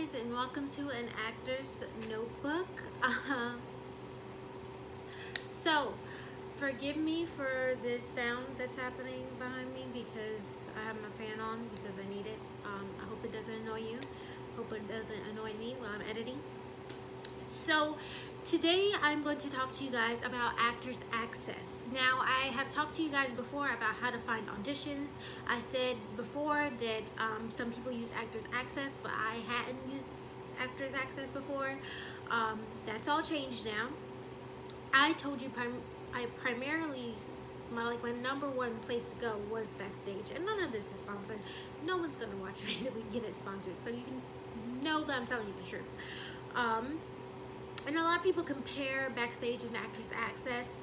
guys, and welcome to an actor's notebook. So forgive me for this sound that's happening behind me because I have my fan on because I need it. I hope it doesn't annoy you. Hope it doesn't annoy me while I'm editing. So today I'm going to talk to you guys about Actors Access. Now, I have talked to you guys before about how to find auditions. I said before that some people use Actors Access, but I hadn't used Actors Access before. That's all changed now. I told you I primarily my number one place to go was Backstage, and none of this is sponsored. No one's gonna watch me to get it sponsored, so you can know that I'm telling you the truth. And a lot of people compare Backstage and Actors Access,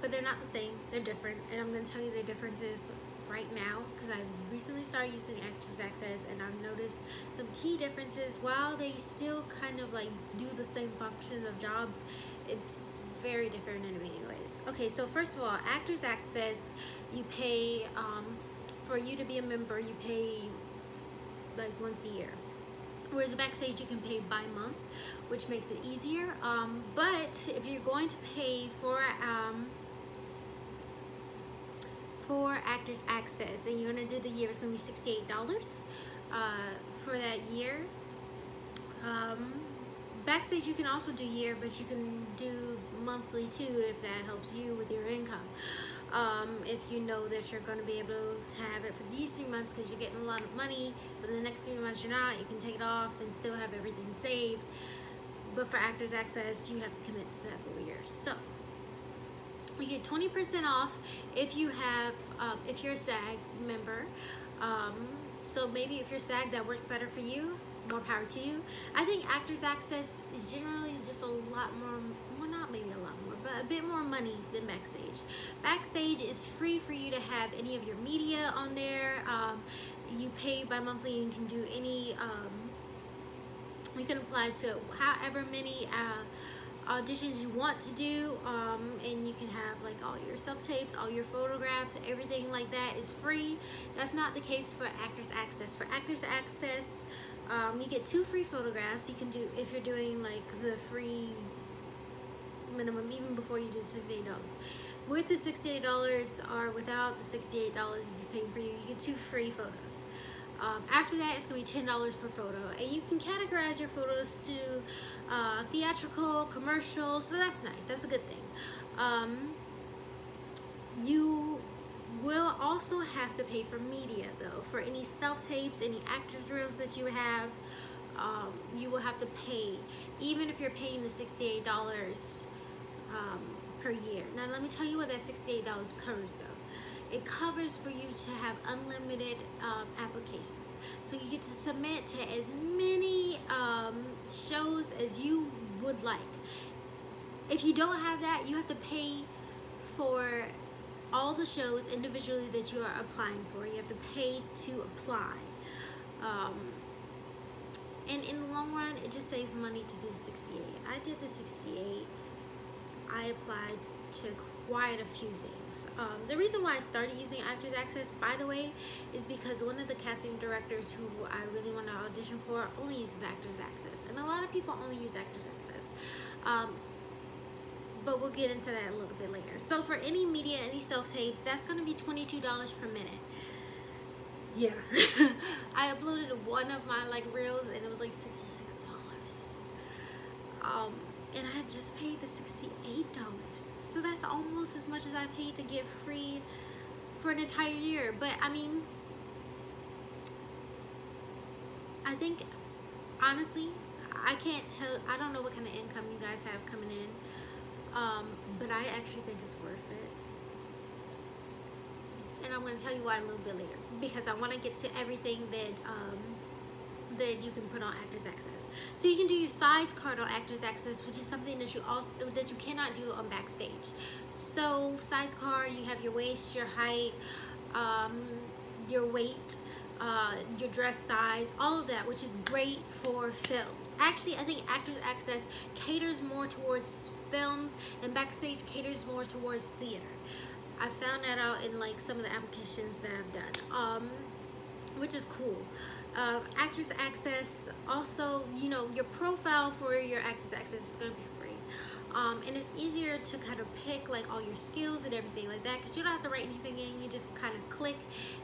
but they're not the same. They're different, and I'm going to tell you the differences right now because I recently started using Actors Access, and I've noticed some key differences. While they still kind of like do the same functions of jobs, it's very different in many ways. Okay, so first of all, Actors Access, you pay for you to be a member. You pay like once a year. Whereas Backstage, you can pay by month, which makes it easier. But if you're going to pay for Actors Access and you're going to do the year, it's going to be $68 for that year. Backstage, you can also do year, but you can do monthly too if that helps you with your income. If you know that you're going to be able to have it for these 3 months because you're getting a lot of money, but the next 3 months you're not, you can take it off and still have everything saved. But for Actors Access, you have to commit to that for years. So you get 20% off if you have, if you're a SAG member. So maybe if you're SAG, that works better for you. More power to you. I think Actors Access is generally just a lot more, well, not maybe a lot more, but a bit more money than Backstage. Backstage is free for you to have any of your media on there. You pay by monthly. You can do any, you can apply to however many auditions you want to do, and you can have like all your self-tapes, all your photographs, everything like that is free. That's not the case for Actors Access. For Actors Access, you get 2 free photographs. You can do, if you're doing like the free minimum, even before you do $68. With the $68 or without the $68 if you're paying for you get 2 free photos. After that, it's going to be $10 per photo, and you can categorize your photos to theatrical, commercial, so that's nice. That's a good thing. You will also have to pay for media though. For any self-tapes, any actors reels that you have, you will have to pay, even if you're paying the $68 per year. Now let me tell you what that $68 covers though. It covers for you to have unlimited applications. So you get to submit to as many shows as you would like. If you don't have that, you have to pay for all the shows individually that you are applying for. You have to pay to apply. And in the long run, it just saves money to do 68. I did the 68. I applied to quite a few things. The reason why I started using Actors Access, by the way, is because one of the casting directors who I really want to audition for only uses Actors Access. And a lot of people only use Actors Access. But we'll get into that a little bit later. So for any media, any self-tapes, that's going to be $22 per minute. Yeah. I uploaded one of my like reels and it was like $66. And I had just paid the $68. So that's almost as much as I paid to get free for an entire year. But I mean, I think, honestly, I can't tell, I don't know what kind of income you guys have coming in. But I actually think it's worth it. And I'm going to tell you why a little bit later. Because I want to get to everything that that you can put on Actors Access. So you can do your size card on Actors Access, which is something that you cannot do on Backstage. So size card, you have your waist, your height, your weight, your dress size, all of that, which is great for films. Actually, I think Actors Access caters more towards films and Backstage caters more towards theater. I found that out in like some of the applications that I've done, which is cool. Actors Access, also, you know, your profile for your Actors Access is going to be free. And it's easier to kind of pick like all your skills and everything like that, because you don't have to write anything in. You just kind of click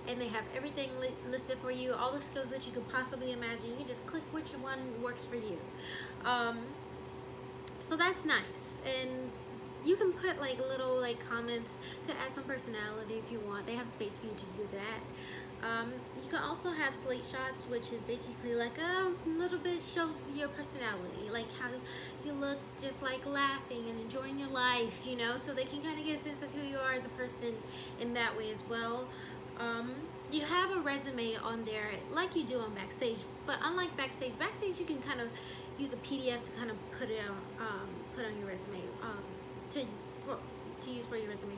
and they have everything listed for you, all the skills that you could possibly imagine. You can just click which one works for you. So that's nice. And you can put like little like comments to add some personality if you want. They have space for you to do that. You can also have slate shots, which is basically like a little bit shows your personality, like how you look, just like laughing and enjoying your life, you know, so they can kind of get a sense of who you are as a person in that way as well. You have a resume on there like you do on Backstage, but unlike Backstage you can kind of use a PDF to kind of put on your resume, to use for your resume.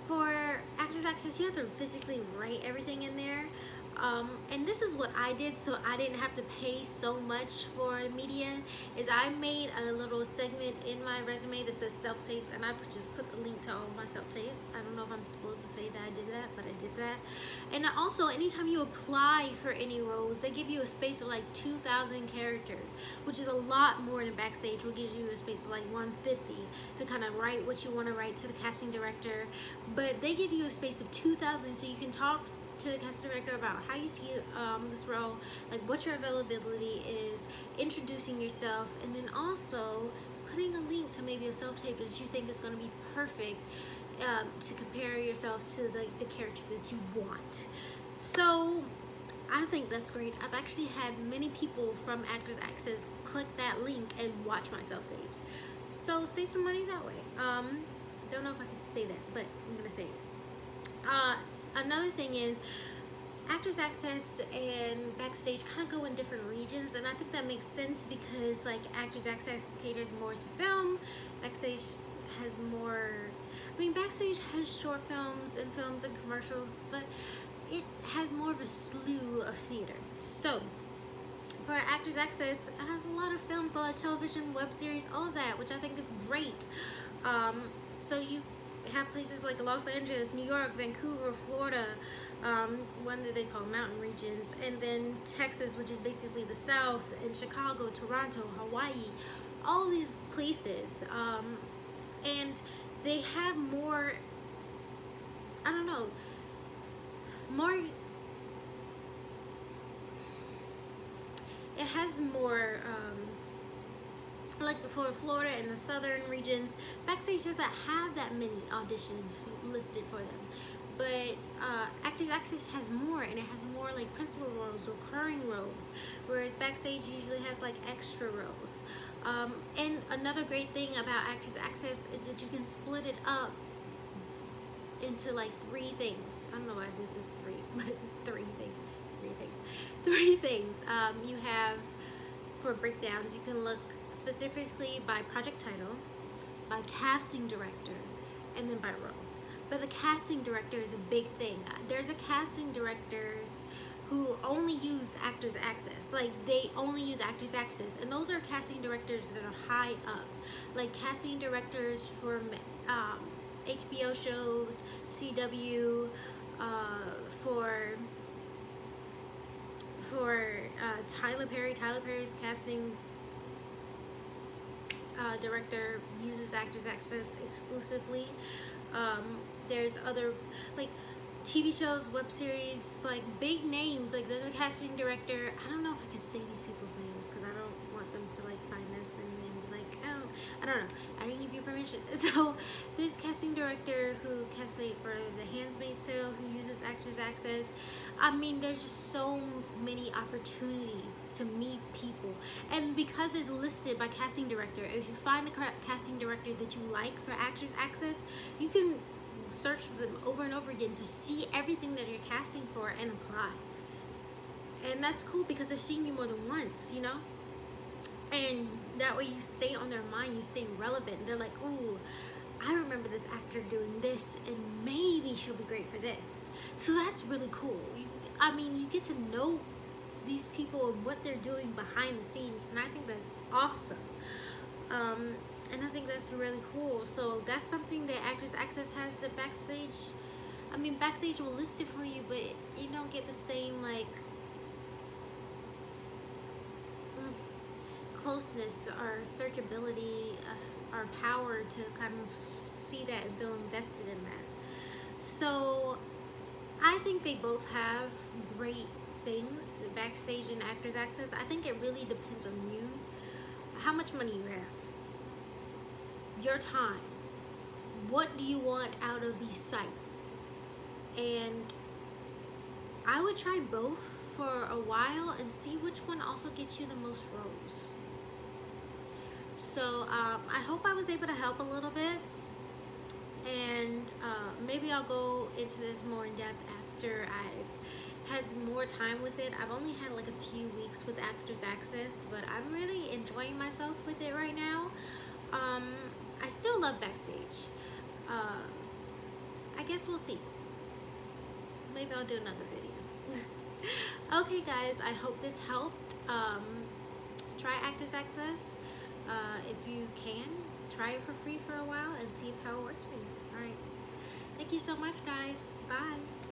For Actors Access, you have to physically write everything in there. And this is what I did, so I didn't have to pay so much for media, is I made a little segment in my resume that says self-tapes, and I just put the link to all my self-tapes. I don't know if I'm supposed to say that I did that, but I did that. And also, anytime you apply for any roles, they give you a space of like 2,000 characters, which is a lot more than Backstage, which gives you a space of like 150 to kind of write what you want to write to the casting director. But they give you a space of 2,000, so you can talk to the casting director about how you see this role, like what your availability is, introducing yourself, and then also putting a link to maybe a self-tape that you think is going to be perfect to compare yourself to the character that you want. So I think that's great. I've actually had many people from Actors Access click that link and watch my self-tapes. So save some money that way. Don't know if I can say that, but I'm going to say it. Another thing is, Actors Access and Backstage kind of go in different regions, and I think that makes sense because like Actors Access caters more to film, Backstage has more, I mean, Backstage has short films and commercials, but it has more of a slew of theater. So for Actors Access, it has a lot of films, a lot of television, web series, all of that, which I think is great. So you have places like Los Angeles, New York, Vancouver, Florida, one that they call mountain regions, and then Texas, which is basically the South, and Chicago, Toronto, Hawaii, all these places. And they have more, I don't know, more, it has more, like for Florida and the southern regions, Backstage doesn't have that many auditions listed for them, but Actors Access has more, and it has more like principal roles, recurring roles, whereas Backstage usually has like extra roles. And another great thing about Actors Access is that you can split it up into like 3 things. I don't know why this is 3, but 3 things. You have, for breakdowns, you can look specifically by project title, by casting director, and then by role. But the casting director is a big thing. There's a casting directors who only use Actors Access. Like, they only use Actors Access, and those are casting directors that are high up, like casting directors for HBO shows, CW, for Tyler Perry's casting director uses Actors Access exclusively. There's other like TV shows, web series, like big names. Like, there's a casting director. I don't know if I can say these people's names because I don't want them to like find this and be like, oh, I don't know. I didn't give you permission. So there's casting director who casts for The Handmaid's Tale, who uses Actors Access. I mean, there's just so many opportunities to meet people, and because it's listed by casting director, if you find a casting director that you like for Actors Access, you can search for them over and over again to see everything that you're casting for and apply. And that's cool because they're seeing you more than once, you know, and that way you stay on their mind, you stay relevant. They're like, ooh, I remember this actor doing this, and maybe she'll be great for this. So that's really cool. I mean, you get to know these people and what they're doing behind the scenes, and I think that's awesome. And I think that's really cool. So that's something that Actors Access has that Backstage, I mean, Backstage will list it for you, but you don't get the same like closeness, our searchability, our power to kind of see that and feel invested in that. So I think they both have great things, Backstage and Actors Access. I think it really depends on you, how much money you have, your time. What do you want out of these sites? And I would try both for a while and see which one also gets you the most roles. So I hope I was able to help a little bit, and maybe I'll go into this more in depth after I've had more time with it. I've only had like a few weeks with Actors Access, but I'm really enjoying myself with it right now. I still love Backstage. I guess we'll see. Maybe I'll do another video. Okay guys, I hope this helped. Try Actors Access. If you can, try it for free for a while and see how it works for you. Alright. Thank you so much guys. Bye.